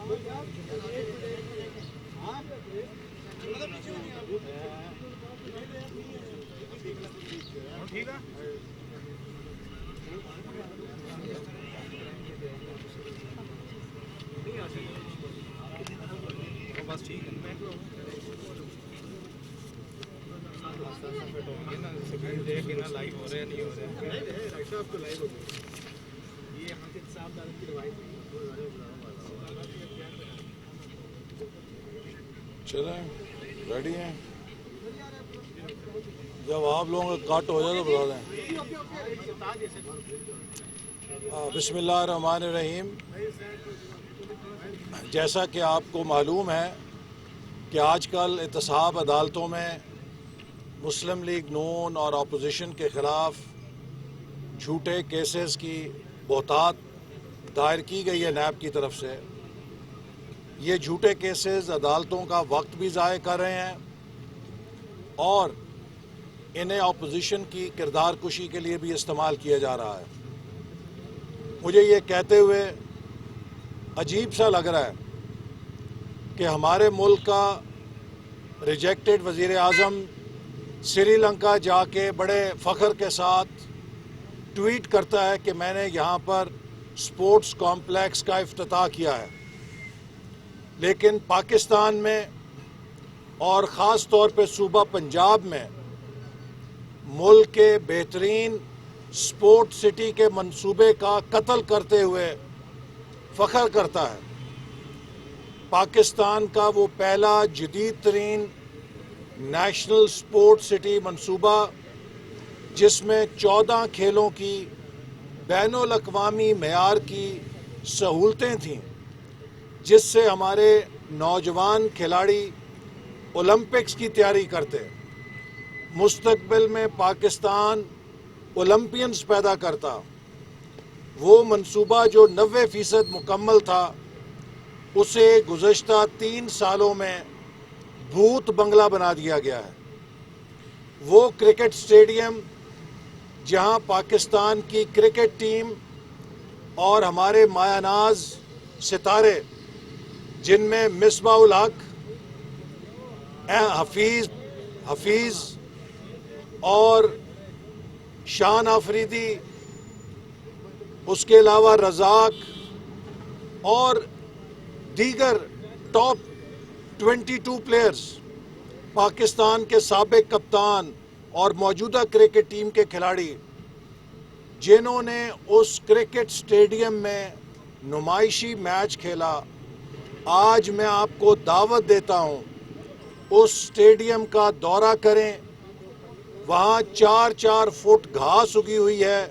بس ٹھیک ہے دیکھ کے نا لائیو ہو رہے ہیں نہیں ہو رہے یہ چلیں ریڈی ہیں؟ جب آپ لوگوں کا کٹ ہو جائے تو بتا دیں۔ بسم اللہ الرحمن الرحیم۔ جیسا کہ آپ کو معلوم ہے کہ آج کل احتساب عدالتوں میں مسلم لیگ نون اور اپوزیشن کے خلاف جھوٹے کیسز کی بہتات دائر کی گئی ہے نیب کی طرف سے۔ یہ جھوٹے کیسز عدالتوں کا وقت بھی ضائع کر رہے ہیں اور انہیں اپوزیشن کی کردار کشی کے لیے بھی استعمال کیا جا رہا ہے۔ مجھے یہ کہتے ہوئے عجیب سا لگ رہا ہے کہ ہمارے ملک کا ریجیکٹڈ وزیر اعظم سری لنکا جا کے بڑے فخر کے ساتھ ٹویٹ کرتا ہے کہ میں نے یہاں پر سپورٹس کمپلیکس کا افتتاح کیا ہے، لیکن پاکستان میں اور خاص طور پہ صوبہ پنجاب میں ملک کے بہترین سپورٹ سٹی کے منصوبے کا قتل کرتے ہوئے فخر کرتا ہے۔ پاکستان کا وہ پہلا جدید ترین نیشنل سپورٹ سٹی منصوبہ جس میں 14 کھیلوں کی بین الاقوامی معیار کی سہولتیں تھیں، جس سے ہمارے نوجوان کھلاڑی اولمپکس کی تیاری کرتے، مستقبل میں پاکستان اولمپئنز پیدا کرتا۔ وہ منصوبہ جو 90% مکمل تھا اسے گزشتہ 3 سالوں میں بھوت بنگلہ بنا دیا گیا ہے۔ وہ کرکٹ سٹیڈیم جہاں پاکستان کی کرکٹ ٹیم اور ہمارے مایہ ناز ستارے جن میں مصباح الحق، حفیظ اور شان آفریدی، اس کے علاوہ رزاق اور دیگر ٹاپ 22 پلیئرز، پاکستان کے سابق کپتان اور موجودہ کرکٹ ٹیم کے کھلاڑی جنہوں نے اس کرکٹ سٹیڈیم میں نمائشی میچ کھیلا، آج میں آپ کو دعوت دیتا ہوں اس سٹیڈیم کا دورہ کریں۔ وہاں 4 فٹ گھاس اگی ہوئی ہے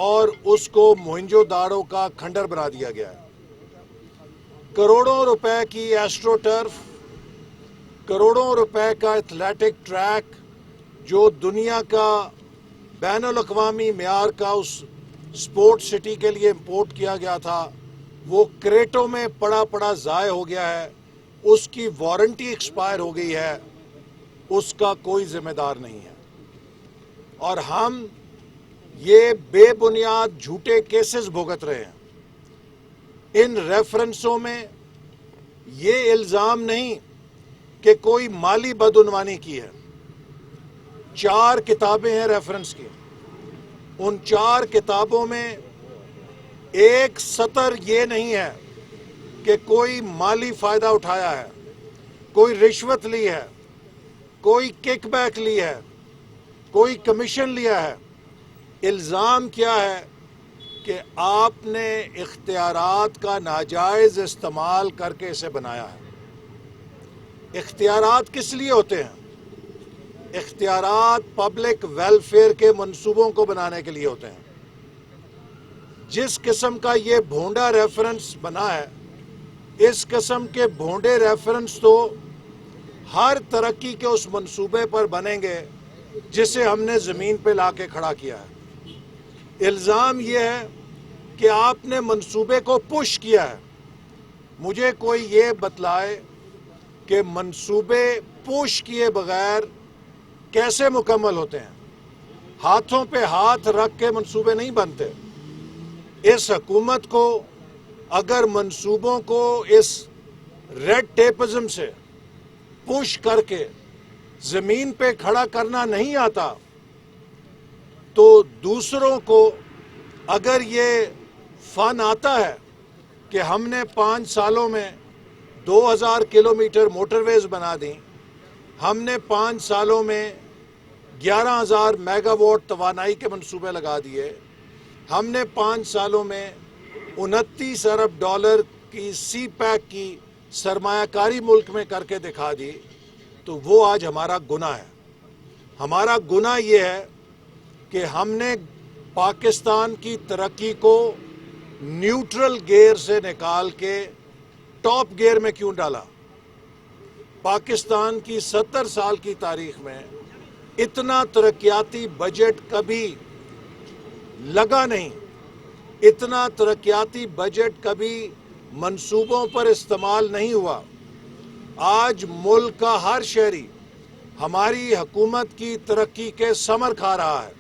اور اس کو موہنجو داڑو کا کھنڈر بنا دیا گیا ہے۔ کروڑوں روپے کی ایسٹرو ٹرف، کروڑوں روپے کا ایتھلیٹک ٹریک جو دنیا کا بین الاقوامی معیار کا اس سپورٹ سٹی کے لیے امپورٹ کیا گیا تھا، وہ کریٹوں میں پڑا ضائع ہو گیا ہے، اس کی وارنٹی ایکسپائر ہو گئی ہے، اس کا کوئی ذمہ دار نہیں ہے۔ اور ہم یہ بے بنیاد جھوٹے کیسز بھگت رہے ہیں۔ ان ریفرنسوں میں یہ الزام نہیں کہ کوئی مالی بدعنوانی کی ہے۔ 4 کتابیں ہیں ریفرنس کی، ان 4 کتابوں میں ایک سطر یہ نہیں ہے کہ کوئی مالی فائدہ اٹھایا ہے، کوئی رشوت لی ہے، کوئی کک بیک لی ہے، کوئی کمیشن لیا ہے۔ الزام کیا ہے کہ آپ نے اختیارات کا ناجائز استعمال کر کے اسے بنایا ہے۔ اختیارات کس لیے ہوتے ہیں؟ اختیارات پبلک ویلفیئر کے منصوبوں کو بنانے کے لیے ہوتے ہیں۔ جس قسم کا یہ بھونڈا ریفرنس بنا ہے، اس قسم کے بھونڈے ریفرنس تو ہر ترقی کے اس منصوبے پر بنیں گے جسے ہم نے زمین پہ لا کے کھڑا کیا ہے۔ الزام یہ ہے کہ آپ نے منصوبے کو پش کیا ہے۔ مجھے کوئی یہ بتلائے کہ منصوبے پش کیے بغیر کیسے مکمل ہوتے ہیں۔ ہاتھوں پہ ہاتھ رکھ کے منصوبے نہیں بنتے۔ اس حکومت کو اگر منصوبوں کو اس ریڈ ٹیپزم سے پش کر کے زمین پہ کھڑا کرنا نہیں آتا تو دوسروں کو اگر یہ فن آتا ہے کہ ہم نے 5 سالوں میں 2000 کلومیٹر موٹر ویز بنا دیں، ہم نے 5 سالوں میں 11,000 میگا واٹ توانائی کے منصوبے لگا دیے، ہم نے 5 سالوں میں 29 ارب ڈالر کی سی پیک کی سرمایہ کاری ملک میں کر کے دکھا دی، تو وہ آج ہمارا گناہ ہے۔ ہمارا گناہ یہ ہے کہ ہم نے پاکستان کی ترقی کو نیوٹرل گیئر سے نکال کے ٹاپ گیئر میں کیوں ڈالا؟ پاکستان کی 70 سال کی تاریخ میں اتنا ترقیاتی بجٹ کبھی لگا نہیں، اتنا ترقیاتی بجٹ کبھی منصوبوں پر استعمال نہیں ہوا۔ آج ملک کا ہر شہری ہماری حکومت کی ترقی کے ثمر کھا رہا ہے۔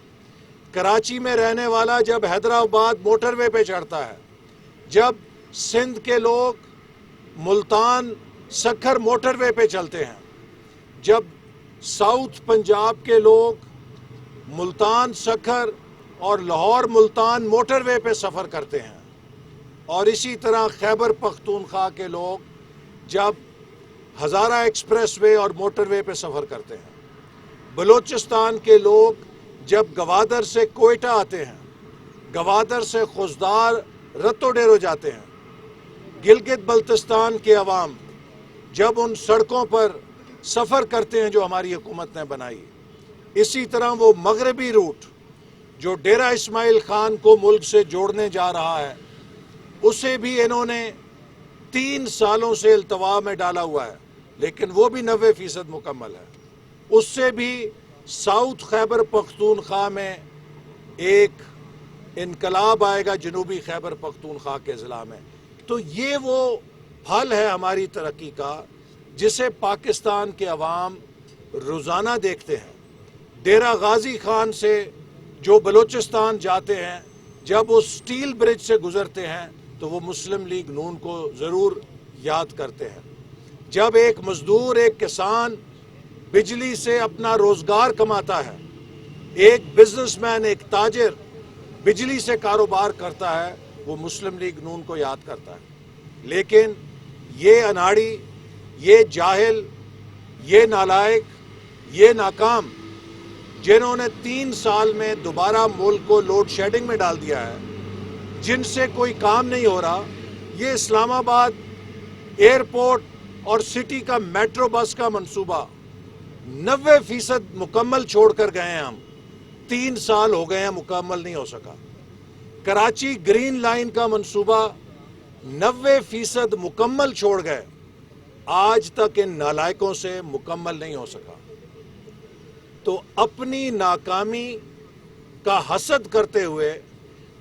کراچی میں رہنے والا جب حیدرآباد موٹر وے پہ چڑھتا ہے، جب سندھ کے لوگ ملتان سکھر موٹر وے پہ چلتے ہیں، جب ساؤتھ پنجاب کے لوگ ملتان سکھر اور لاہور ملتان موٹر وے پہ سفر کرتے ہیں، اور اسی طرح خیبر پختونخوا کے لوگ جب ہزارہ ایکسپریس وے اور موٹر وے پہ سفر کرتے ہیں، بلوچستان کے لوگ جب گوادر سے کوئٹہ آتے ہیں، گوادر سے خزدار رتو ڈیرو جاتے ہیں، گلگت بلتستان کے عوام جب ان سڑکوں پر سفر کرتے ہیں جو ہماری حکومت نے بنائی، اسی طرح وہ مغربی روٹ جو ڈیرہ اسماعیل خان کو ملک سے جوڑنے جا رہا ہے، اسے بھی انہوں نے 3 سالوں سے التوا میں ڈالا ہوا ہے، لیکن وہ بھی 90% مکمل ہے۔ اس سے بھی ساؤتھ خیبر پختونخوا میں ایک انقلاب آئے گا جنوبی خیبر پختونخوا کے ضلع میں۔ تو یہ وہ پھل ہے ہماری ترقی کا جسے پاکستان کے عوام روزانہ دیکھتے ہیں۔ ڈیرہ غازی خان سے جو بلوچستان جاتے ہیں، جب وہ سٹیل برج سے گزرتے ہیں تو وہ مسلم لیگ نون کو ضرور یاد کرتے ہیں۔ جب ایک مزدور، ایک کسان بجلی سے اپنا روزگار کماتا ہے، ایک بزنس مین، ایک تاجر بجلی سے کاروبار کرتا ہے، وہ مسلم لیگ نون کو یاد کرتا ہے۔ لیکن یہ اناڑی، یہ جاہل، یہ نالائق، یہ ناکام جنہوں نے 3 سال میں دوبارہ ملک کو لوڈ شیڈنگ میں ڈال دیا ہے، جن سے کوئی کام نہیں ہو رہا، یہ اسلام آباد ایئرپورٹ اور سٹی کا میٹرو بس کا منصوبہ 90% مکمل چھوڑ کر گئے ہیں۔ ہم 3 سال ہو گئے ہیں، مکمل نہیں ہو سکا۔ کراچی گرین لائن کا منصوبہ 90% مکمل چھوڑ گئے، آج تک ان نالائقوں سے مکمل نہیں ہو سکا۔ تو اپنی ناکامی کا حسد کرتے ہوئے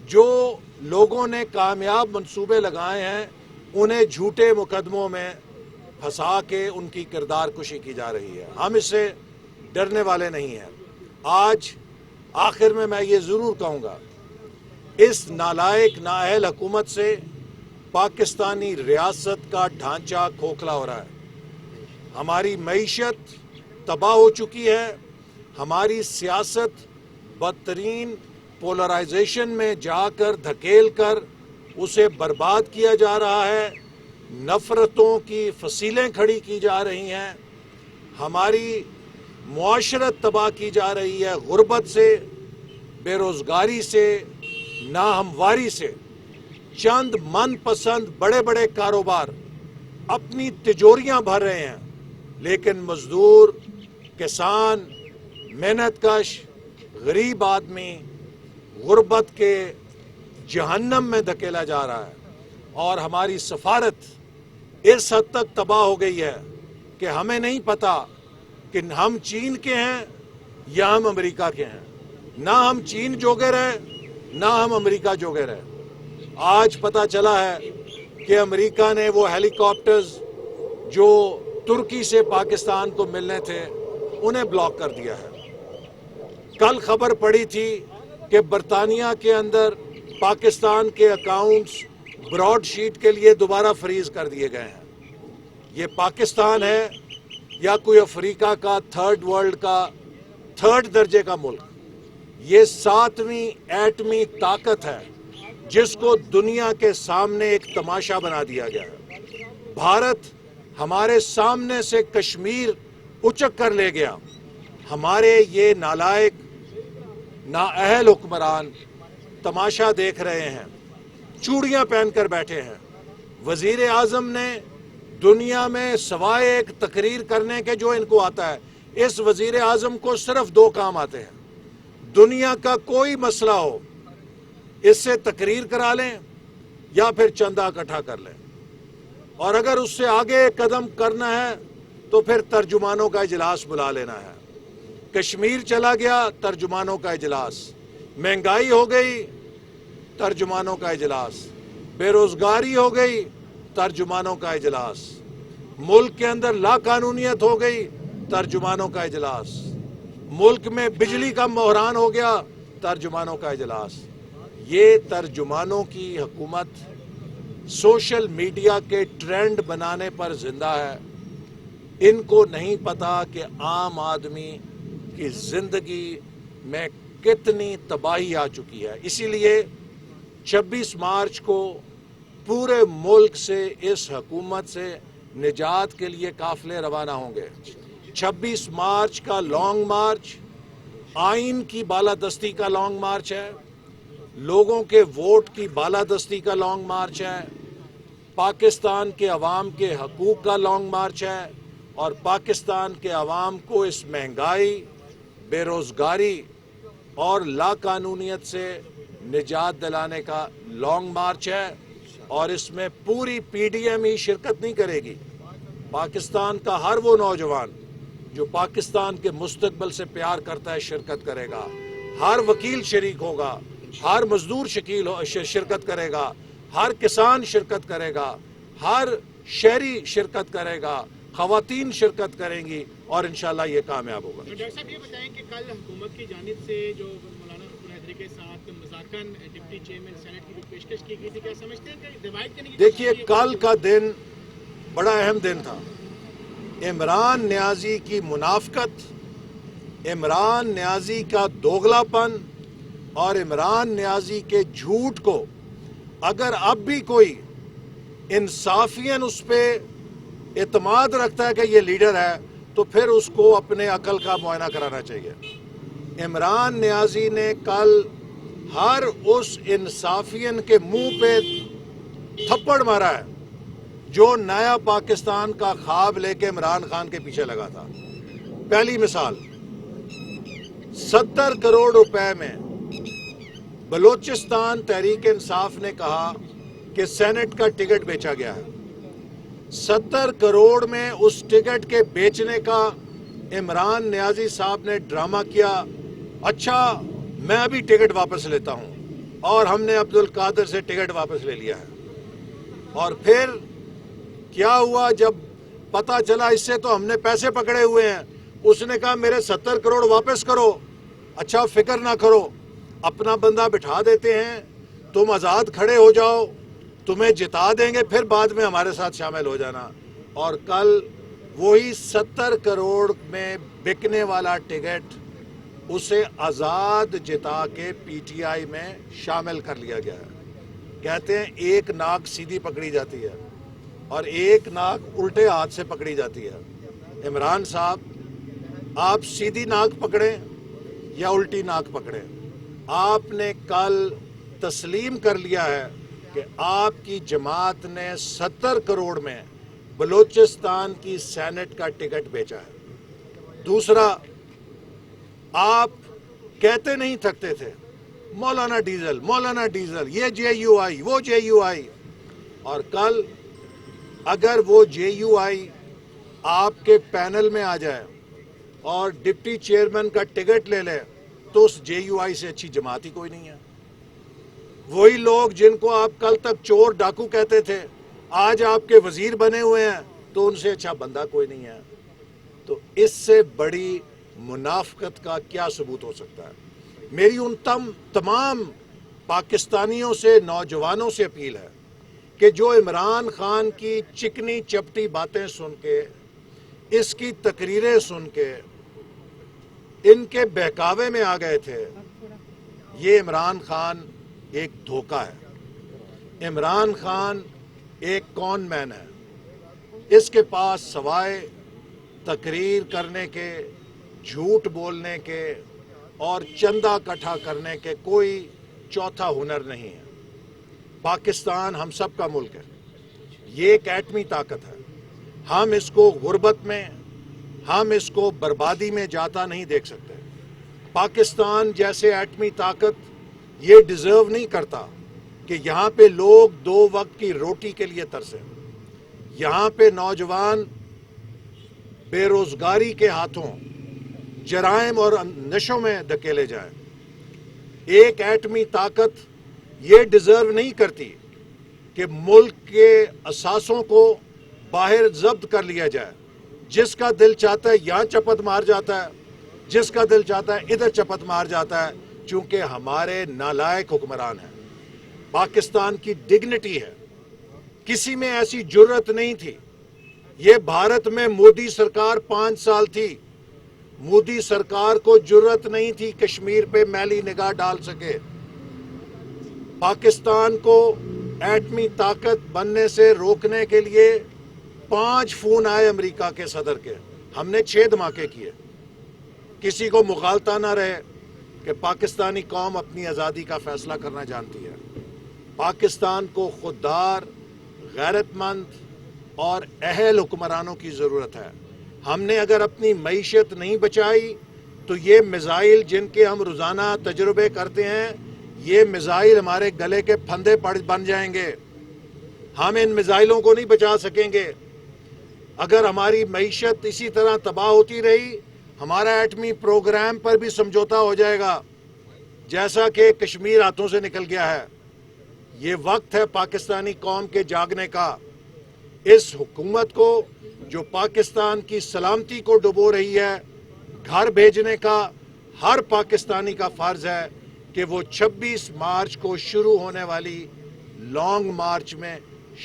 جو لوگوں نے کامیاب منصوبے لگائے ہیں، انہیں جھوٹے مقدموں میں پھنسا کے ان کی کردار کشی کی جا رہی ہے۔ ہم اس سے ڈرنے والے نہیں ہیں۔ آج آخر میں یہ ضرور کہوں گا، اس نالائق نااہل حکومت سے پاکستانی ریاست کا ڈھانچہ کھوکھلا ہو رہا ہے، ہماری معیشت تباہ ہو چکی ہے، ہماری سیاست بدترین پولرائزیشن میں جا کر دھکیل کر اسے برباد کیا جا رہا ہے، نفرتوں کی فصیلیں کھڑی کی جا رہی ہیں، ہماری معاشرت تباہ کی جا رہی ہے، غربت سے، بے روزگاری سے، ناہمواری سے۔ چند من پسند بڑے بڑے کاروبار اپنی تجوریاں بھر رہے ہیں، لیکن مزدور، کسان، محنت کش، غریب آدمی غربت کے جہنم میں دھکیلا جا رہا ہے۔ اور ہماری سفارت اس حد تک تباہ ہو گئی ہے کہ ہمیں نہیں پتا کہ ہم چین کے ہیں یا ہم امریکہ کے ہیں۔ نہ ہم چین جوگے رہے، نہ ہم امریکہ جوگے رہے۔ آج پتا چلا ہے کہ امریکہ نے وہ ہیلی کاپٹرز جو ترکی سے پاکستان کو ملنے تھے، انہیں بلاک کر دیا ہے۔ کل خبر پڑی تھی کہ برطانیہ کے اندر پاکستان کے اکاؤنٹس براڈ شیٹ کے لیے دوبارہ فریز کر دیے گئے ہیں. یہ پاکستان ہے یا کوئی افریقہ کا تھرڈ ورلڈ کا تھرڈ درجے کا ملک؟ یہ 7ویں ایٹمی طاقت ہے جس کو دنیا کے سامنے ایک تماشا بنا دیا گیا ہے. بھارت ہمارے سامنے سے کشمیر اچک کر لے گیا. ہمارے یہ نالائق نااہل حکمران تماشا دیکھ رہے ہیں، چوڑیاں پہن کر بیٹھے ہیں. وزیر اعظم نے دنیا میں سوائے ایک تقریر کرنے کے جو ان کو آتا ہے، اس وزیر اعظم کو صرف 2 کام آتے ہیں. دنیا کا کوئی مسئلہ ہو اس سے تقریر کرا لیں یا پھر چندہ اکٹھا کر لیں، اور اگر اس سے آگے قدم کرنا ہے تو پھر ترجمانوں کا اجلاس بلا لینا ہے. کشمیر چلا گیا، ترجمانوں کا اجلاس. مہنگائی ہو گئی، ترجمانوں کا اجلاس. بے روزگاری ہو گئی، ترجمانوں کا اجلاس. ملک کے اندر لا قانونیت ہو گئی، ترجمانوں کا اجلاس. ملک میں بجلی کا بحران ہو گیا، ترجمانوں کا اجلاس. یہ ترجمانوں کی حکومت سوشل میڈیا کے ٹرینڈ بنانے پر زندہ ہے. ان کو نہیں پتا کہ عام آدمی کی زندگی میں کتنی تباہی آ چکی ہے. اسی لیے 26 مارچ کو پورے ملک سے اس حکومت سے نجات کے لیے قافلے روانہ ہوں گے. 26 مارچ کا لانگ مارچ آئین کی بالادستی کا لانگ مارچ ہے، لوگوں کے ووٹ کی بالادستی کا لانگ مارچ ہے، پاکستان کے عوام کے حقوق کا لانگ مارچ ہے، اور پاکستان کے عوام کو اس مہنگائی، بے روزگاری اور لا قانونیت سے نجات دلانے کا لانگ مارچ ہے. اور اس میں پوری پی ڈی ایم ہی شرکت نہیں کرے گی. پاکستان کا ہر وہ نوجوان جو پاکستان کے مستقبل سے پیار کرتا ہے شرکت کرے گا. ہر وکیل شریک ہوگا، ہر مزدور شرکت کرے گا، ہر کسان شرکت کرے گا، ہر شہری شرکت کرے گا، خواتین شرکت کریں گی، اور انشاءاللہ یہ کامیاب ہوگا. ڈاکٹر صاحب یہ بتائیں کہ کل حکومت کی جانب سے جو مولانا فخر حیدری کے ساتھ مذاکرن ڈپٹی چیئرمین سینٹ کی جو پیشکش کی گئی تھی، کیا سمجھتے ہیں کہ ڈیوائڈ کرنے کی؟ دیکھیے، کل کا دن بڑا اہم دن تھا. عمران نیازی کی منافقت، عمران نیازی کا دوغلا پن اور عمران نیازی کے جھوٹ کو اگر اب بھی کوئی انصافیاً اس پہ اعتماد رکھتا ہے کہ یہ لیڈر ہے، تو پھر اس کو اپنے عقل کا معائنہ کرانا چاہیے. عمران نیازی نے کل ہر اس انصافین کے منہ پہ تھپڑ مارا ہے جو نیا پاکستان کا خواب لے کے عمران خان کے پیچھے لگا تھا. پہلی مثال، 70 کروڑ روپے میں بلوچستان تحریک انصاف نے کہا کہ سینٹ کا ٹکٹ بیچا گیا ہے. 70 کروڑ میں اس ٹکٹ کے بیچنے کا عمران نیازی صاحب نے ڈرامہ کیا. اچھا، میں ابھی ٹکٹ واپس لیتا ہوں، اور ہم نے عبدالقادر سے ٹکٹ واپس لے لیا ہے. اور پھر کیا ہوا؟ جب پتا چلا اس سے تو ہم نے پیسے پکڑے ہوئے ہیں، اس نے کہا میرے 70 کروڑ واپس کرو. اچھا، فکر نہ کرو، اپنا بندہ بٹھا دیتے ہیں، تم آزاد کھڑے ہو جاؤ، تمہیں جتا دیں گے، پھر بعد میں ہمارے ساتھ شامل ہو جانا. اور کل وہی 70 کروڑ میں بکنے والا ٹکٹ اسے آزاد جتا کے پی ٹی آئی میں شامل کر لیا گیا ہے. کہتے ہیں ایک ناک سیدھی پکڑی جاتی ہے اور ایک ناک الٹے ہاتھ سے پکڑی جاتی ہے. عمران صاحب، آپ سیدھی ناک پکڑیں یا الٹی ناک پکڑیں، آپ نے کل تسلیم کر لیا ہے کہ آپ کی جماعت نے 70 کروڑ میں بلوچستان کی سینٹ کا ٹکٹ بیچا ہے. دوسرا، آپ کہتے نہیں تھکتے تھے مولانا ڈیزل، مولانا ڈیزل، یہ جے یو آئی، وہ جے یو آئی. اور کل اگر وہ جے یو آئی آپ کے پینل میں آ جائے اور ڈپٹی چیئرمین کا ٹکٹ لے لے تو اس جے یو آئی سے اچھی جماعت ہی کوئی نہیں ہے. وہی لوگ جن کو آپ کل تک چور ڈاکو کہتے تھے آج آپ کے وزیر بنے ہوئے ہیں تو ان سے اچھا بندہ کوئی نہیں ہے. تو اس سے بڑی منافقت کا کیا ثبوت ہو سکتا ہے؟ میری ان تمام پاکستانیوں سے، نوجوانوں سے اپیل ہے کہ جو عمران خان کی چکنی چپٹی باتیں سن کے، اس کی تقریریں سن کے ان کے بہکاوے میں آ گئے تھے، یہ عمران خان ایک دھوکہ ہے. عمران خان ایک کون مین ہے. اس کے پاس سوائے تقریر کرنے کے، جھوٹ بولنے کے اور چندہ اکٹھا کرنے کے کوئی چوتھا ہنر نہیں ہے. پاکستان ہم سب کا ملک ہے، یہ ایک ایٹمی طاقت ہے. ہم اس کو غربت میں، ہم اس کو بربادی میں جاتا نہیں دیکھ سکتے. پاکستان جیسے ایٹمی طاقت یہ ڈیزرو نہیں کرتا کہ یہاں پہ لوگ 2 وقت کی روٹی کے لیے ترسیں. یہاں پہ نوجوان بے روزگاری کے ہاتھوں جرائم اور نشوں میں دھکیلے جائیں. ایک ایٹمی طاقت یہ ڈیزرو نہیں کرتی کہ ملک کے اثاثوں کو باہر ضبط کر لیا جائے. جس کا دل چاہتا ہے یہاں چپت مار جاتا ہے، جس کا دل چاہتا ہے ادھر چپت مار جاتا ہے، چونکہ ہمارے نالائق حکمران ہیں. پاکستان کی ڈگنیٹی ہے، کسی میں ایسی جرت نہیں تھی. یہ بھارت میں مودی سرکار 5 سال تھی، مودی سرکار کو جرت نہیں تھی کشمیر پہ میلی نگاہ ڈال سکے. پاکستان کو ایٹمی طاقت بننے سے روکنے کے لیے 5 فون آئے امریکہ کے صدر کے، ہم نے 6 دھماکے کیے. کسی کو مغالطہ نہ رہے کہ پاکستانی قوم اپنی آزادی کا فیصلہ کرنا جانتی ہے. پاکستان کو خوددار، غیرت مند اور اہل حکمرانوں کی ضرورت ہے. ہم نے اگر اپنی معیشت نہیں بچائی تو یہ میزائل جن کے ہم روزانہ تجربے کرتے ہیں، یہ میزائل ہمارے گلے کے پھندے بن جائیں گے. ہم ان میزائلوں کو نہیں بچا سکیں گے. اگر ہماری معیشت اسی طرح تباہ ہوتی رہی، ہمارا ایٹمی پروگرام پر بھی سمجھوتا ہو جائے گا، جیسا کہ کشمیر ہاتھوں سے نکل گیا ہے. یہ وقت ہے پاکستانی قوم کے جاگنے کا. اس حکومت کو جو پاکستان کی سلامتی کو ڈبو رہی ہے، گھر بھیجنے کا ہر پاکستانی کا فرض ہے کہ وہ 26 مارچ کو شروع ہونے والی لانگ مارچ میں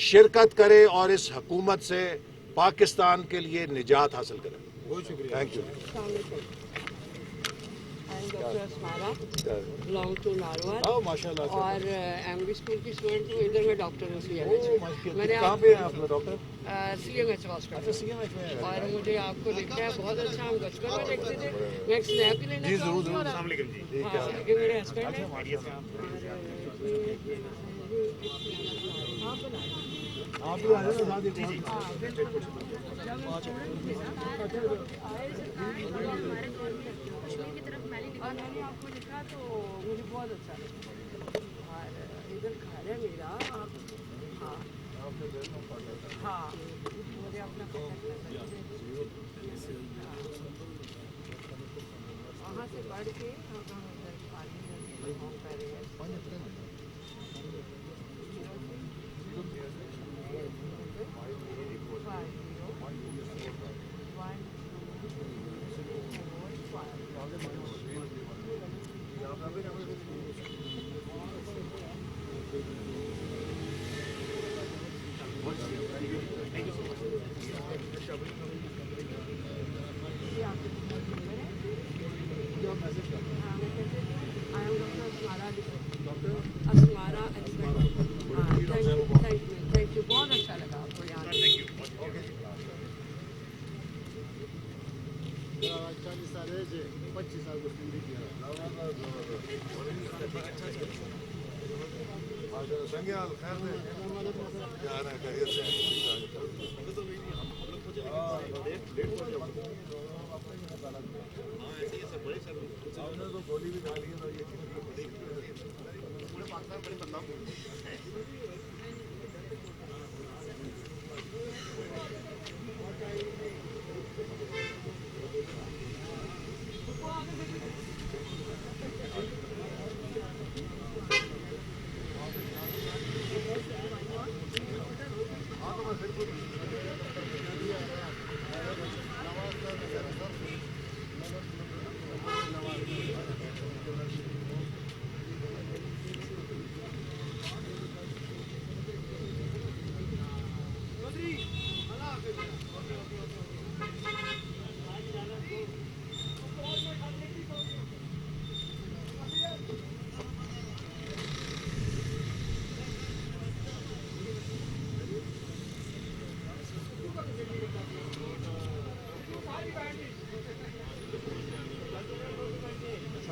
شرکت کرے اور اس حکومت سے پاکستان کے لیے نجات حاصل کرے. بہت شکریہ. Thank you. Doctor Asmara belong to Narowal ماشاء اللہ. اور ایم ڈی اسکول کی اسٹوڈنٹ ہوں. ادھر میں ڈاکٹر ہوں سی ایم ایچ. میں نے کہاں پہ ہیں آپ لوگ doctor? C M H hospital. اور مجھے آپ کو دیکھا ہے بہت اچھا. ہم بچپن میں دیکھتے تھے. میں ایک اسنیپ بھی لینا چاہوں گی. السلام علیکم جی. یہ میرے ہسبینڈ ہیں. آپ بھی آ جائیں نا. جی جی. اور میں نے آپ کو لکھا تو مجھے بہت اچھا لگا. اور ادھر گھر ہے میرا. ہاں ہاں مجھے اپنا وہاں سے پڑھ کے اب ہم ادھر پارٹی ہوم کر رہے ہیں. Thank you. بہت اچھا لگا آپ کو یہاں. 40 سال ہے 25 سال زندگی ہے. سنگیال خیر سے کیا رہا ہے خیریت سے. آپ نے تو گولی بھی ڈالی ہے.